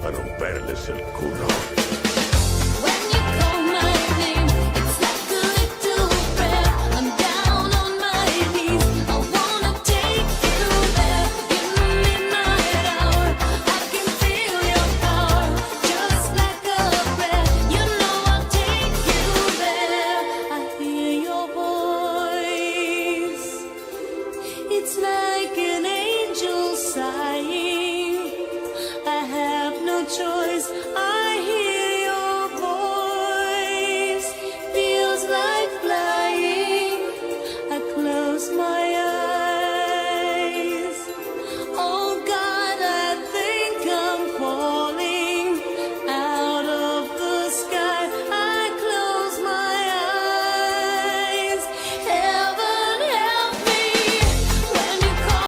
a romperles el culo. When you call my name, it's like a little prayer. I'm down on my knees. I wanna take you there. In the midnight hour, I can feel your power, just like a prayer. You know I'll take you there. I hear your voice. It's like an angel sighing. I have no choice. I